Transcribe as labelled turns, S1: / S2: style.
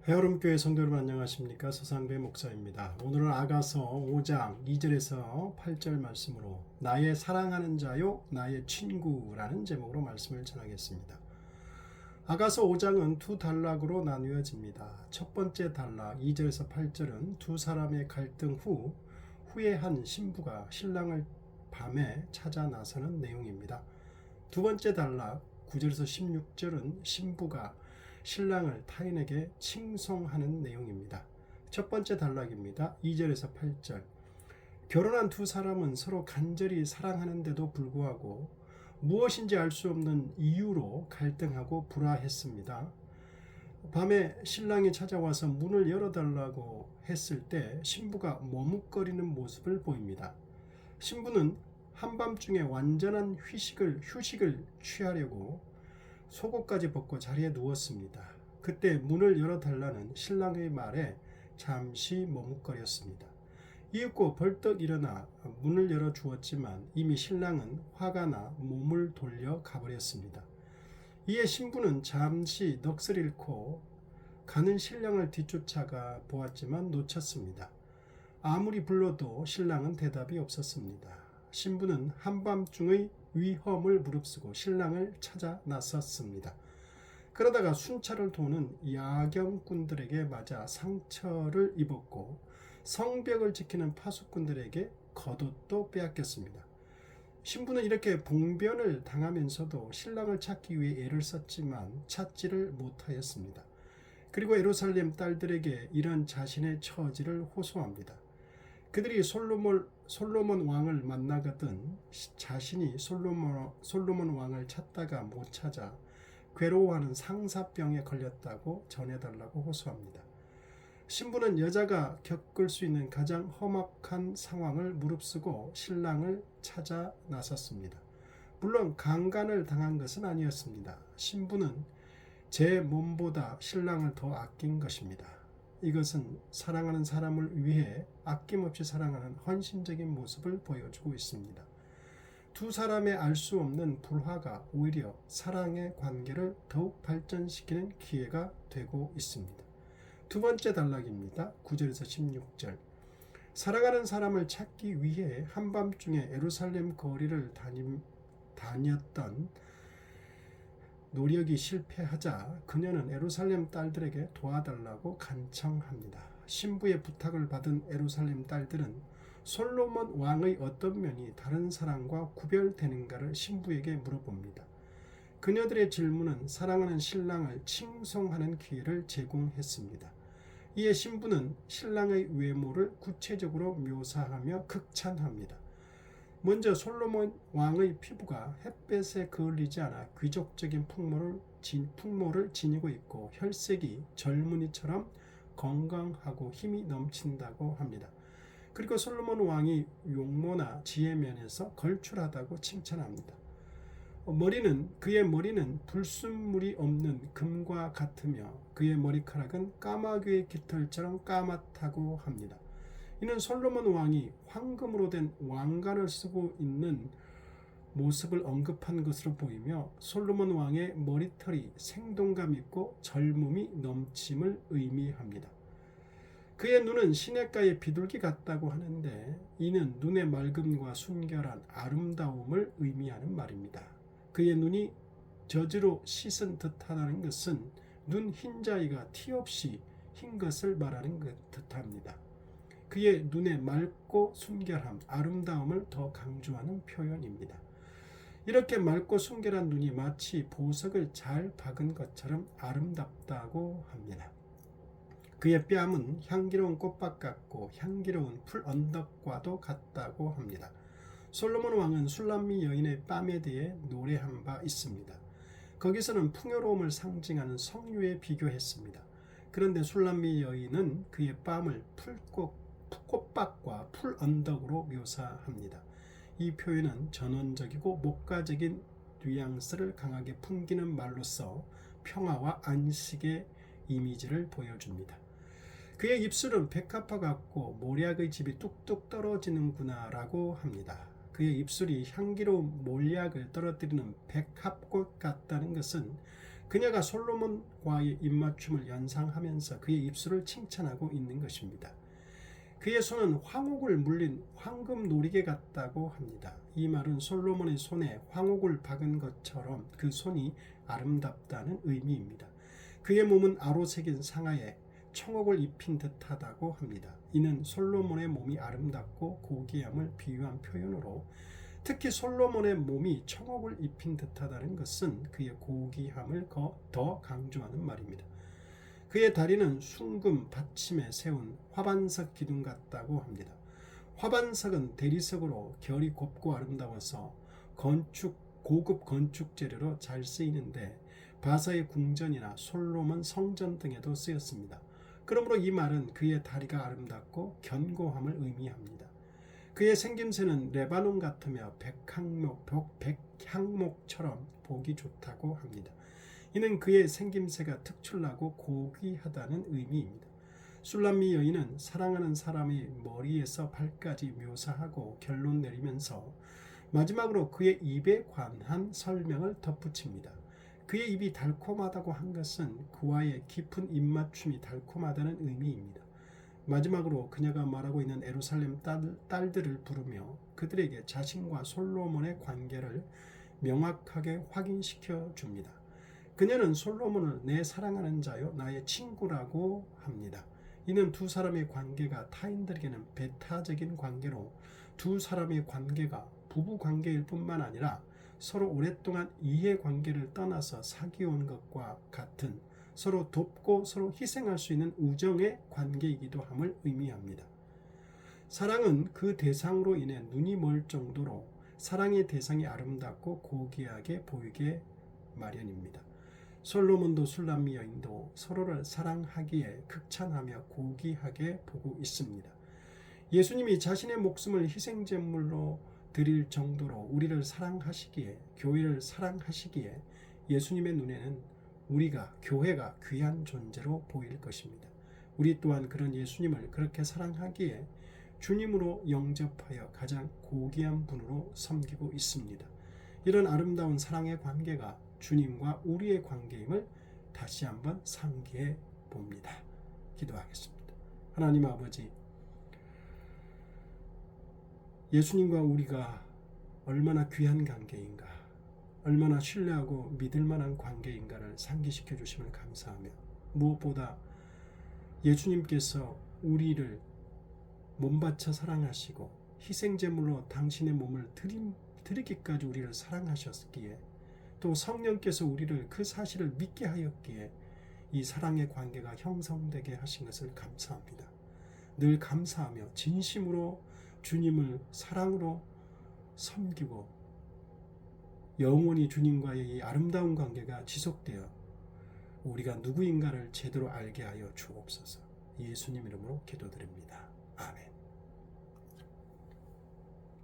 S1: 배아름교회 성도 여러분 안녕하십니까? 서상배 목사입니다. 오늘은 아가서 5장 2절에서 8절 말씀으로 나의 사랑하는 자요 나의 친구라는 제목으로 말씀을 전하겠습니다. 아가서 5장은 두 단락으로 나누어집니다. 첫 번째 단락 2절에서 8절은 두 사람의 갈등 후 후회한 신부가 신랑을 밤에 찾아 나서는 내용입니다. 두 번째 단락 9절에서 16절은 신부가 신랑을 타인에게 칭송하는 내용입니다. 첫 번째 단락입니다. 2절에서 8절. 결혼한 두 사람은 서로 간절히 사랑하는데도 불구하고 무엇인지 알 수 없는 이유로 갈등하고 불화했습니다. 밤에 신랑이 찾아와서 문을 열어달라고 했을 때 신부가 머뭇거리는 모습을 보입니다. 신부는 한밤중에 완전한 휴식을 취하려고 속옷까지 벗고 자리에 누웠습니다. 그때 문을 열어달라는 신랑의 말에 잠시 머뭇거렸습니다. 이윽고 벌떡 일어나 문을 열어주었지만 이미 신랑은 화가 나 몸을 돌려 가버렸습니다. 이에 신부는 잠시 넋을 잃고 가는 신랑을 뒤쫓아가 보았지만 놓쳤습니다. 아무리 불러도 신랑은 대답이 없었습니다. 신부는 한밤중의 위험을 무릅쓰고 신랑을 찾아 나섰습니다. 그러다가 순찰을 도는 야경꾼들에게 맞아 상처를 입었고 성벽을 지키는 파수꾼들에게 겉옷도 빼앗겼습니다. 신부는 이렇게 봉변을 당하면서도 신랑을 찾기 위해 애를 썼지만 찾지를 못하였습니다. 그리고 예루살렘 딸들에게 이런 자신의 처지를 호소합니다. 그들이 솔로몬 왕을 만나거든 자신이 솔로몬 왕을 찾다가 못 찾아 괴로워하는 상사병에 걸렸다고 전해달라고 호소합니다. 신부는 여자가 겪을 수 있는 가장 험악한 상황을 무릅쓰고 신랑을 찾아 나섰습니다. 물론 강간을 당한 것은 아니었습니다. 신부는 제 몸보다 신랑을 더 아낀 것입니다. 이것은 사랑하는 사람을 위해 아낌없이 사랑하는 헌신적인 모습을 보여주고 있습니다. 두 사람의 알 수 없는 불화가 오히려 사랑의 관계를 더욱 발전시키는 기회가 되고 있습니다. 두 번째 단락입니다. 9절에서 16절. 사랑하는 사람을 찾기 위해 한밤중에 예루살렘 거리를 다녔던 노력이 실패하자 그녀는 예루살렘 딸들에게 도와달라고 간청합니다. 신부의 부탁을 받은 예루살렘 딸들은 솔로몬 왕의 어떤 면이 다른 사람과 구별되는가를 신부에게 물어봅니다. 그녀들의 질문은 사랑하는 신랑을 칭송하는 기회를 제공했습니다. 이에 신부는 신랑의 외모를 구체적으로 묘사하며 극찬합니다. 먼저 솔로몬 왕의 피부가 햇볕에 그을리지 않아 귀족적인 풍모를 지니고 있고 혈색이 젊은이처럼 건강하고 힘이 넘친다고 합니다. 그리고 솔로몬 왕이 용모나 지혜 면에서 걸출하다고 칭찬합니다. 그의 머리는 불순물이 없는 금과 같으며 그의 머리카락은 까마귀의 깃털처럼 까맣다고 합니다. 이는 솔로몬 왕이 황금으로 된 왕관을 쓰고 있는 모습을 언급한 것으로 보이며 솔로몬 왕의 머리털이 생동감 있고 젊음이 넘침을 의미합니다. 그의 눈은 시냇가의 비둘기 같다고 하는데 이는 눈의 맑음과 순결한 아름다움을 의미하는 말입니다. 그의 눈이 젖으로 씻은 듯하다는 것은 눈 흰자위가 티 없이 흰 것을 말하는 듯합니다. 그의 눈의 맑고 순결함, 아름다움을 더 강조하는 표현입니다. 이렇게 맑고 순결한 눈이 마치 보석을 잘 박은 것처럼 아름답다고 합니다. 그의 뺨은 향기로운 꽃밭 같고 향기로운 풀 언덕과도 같다고 합니다. 솔로몬 왕은 술람미 여인의 뺨에 대해 노래한 바 있습니다. 거기서는 풍요로움을 상징하는 석류에 비교했습니다. 그런데 술람미 여인은 그의 뺨을 꽃밭과 풀 언덕으로 묘사합니다. 이 표현은 전원적이고 목가적인 뉘앙스를 강하게 풍기는 말로써 평화와 안식의 이미지를 보여줍니다. 그의 입술은 백합화 같고 몰약의 즙이 뚝뚝 떨어지는구나 라고 합니다. 그의 입술이 향기로운 몰약을 떨어뜨리는 백합꽃 같다는 것은 그녀가 솔로몬과의 입맞춤을 연상하면서 그의 입술을 칭찬하고 있는 것입니다. 그의 손은 황옥을 물린 황금 놀이개 같다고 합니다. 이 말은 솔로몬의 손에 황옥을 박은 것처럼 그 손이 아름답다는 의미입니다. 그의 몸은 아로새긴 상하에 청옥을 입힌 듯하다고 합니다. 이는 솔로몬의 몸이 아름답고 고귀함을 비유한 표현으로, 특히 솔로몬의 몸이 청옥을 입힌 듯하다는 것은 그의 고귀함을 더 강조하는 말입니다. 그의 다리는 숭금 받침에 세운 화반석 기둥 같다고 합니다. 화반석은 대리석으로 결이 곱고 아름다워서 고급 건축 재료로 잘 쓰이는데 바사의 궁전이나 솔로몬 성전 등에도 쓰였습니다. 그러므로 이 말은 그의 다리가 아름답고 견고함을 의미합니다. 그의 생김새는 레바논 같으며 백향목처럼 보기 좋다고 합니다. 이는 그의 생김새가 특출나고 고귀하다는 의미입니다. 술람미 여인은 사랑하는 사람의 머리에서 발까지 묘사하고 결론 내리면서 마지막으로 그의 입에 관한 설명을 덧붙입니다. 그의 입이 달콤하다고 한 것은 그와의 깊은 입맞춤이 달콤하다는 의미입니다. 마지막으로 그녀가 말하고 있는 예루살렘 딸들을 부르며 그들에게 자신과 솔로몬의 관계를 명확하게 확인시켜 줍니다. 그녀는 솔로몬을 내 사랑하는 자요 나의 친구라고 합니다. 이는 두 사람의 관계가 타인들에게는 배타적인 관계로 두 사람의 관계가 부부 관계일 뿐만 아니라 서로 오랫동안 이해관계를 떠나서 사귀어온 것과 같은 서로 돕고 서로 희생할 수 있는 우정의 관계이기도 함을 의미합니다. 사랑은 그 대상으로 인해 눈이 멀 정도로 사랑의 대상이 아름답고 고귀하게 보이게 마련입니다. 솔로몬도 술람미 여인도 서로를 사랑하기에 극찬하며 고귀하게 보고 있습니다. 예수님이 자신의 목숨을 희생제물로 드릴 정도로 우리를 사랑하시기에, 교회를 사랑하시기에 예수님의 눈에는 교회가 귀한 존재로 보일 것입니다. 우리 또한 그런 예수님을 그렇게 사랑하기에 주님으로 영접하여 가장 고귀한 분으로 섬기고 있습니다. 이런 아름다운 사랑의 관계가 주님과 우리의 관계임을 다시 한번 상기해 봅니다. 기도하겠습니다. 하나님 아버지, 예수님과 우리가 얼마나 귀한 관계인가, 얼마나 신뢰하고 믿을 만한 관계인가를 상기시켜 주심을 감사하며, 무엇보다 예수님께서 우리를 몸바쳐 사랑하시고 희생제물로 당신의 몸을 드리기까지 우리를 사랑하셨기에, 또 성령께서 우리를 그 사실을 믿게 하였기에 이 사랑의 관계가 형성되게 하신 것을 감사합니다. 늘 감사하며 진심으로 주님을 사랑으로 섬기고 영원히 주님과의 이 아름다운 관계가 지속되어 우리가 누구인가를 제대로 알게 하여 주옵소서. 예수님 이름으로 기도드립니다. 아멘.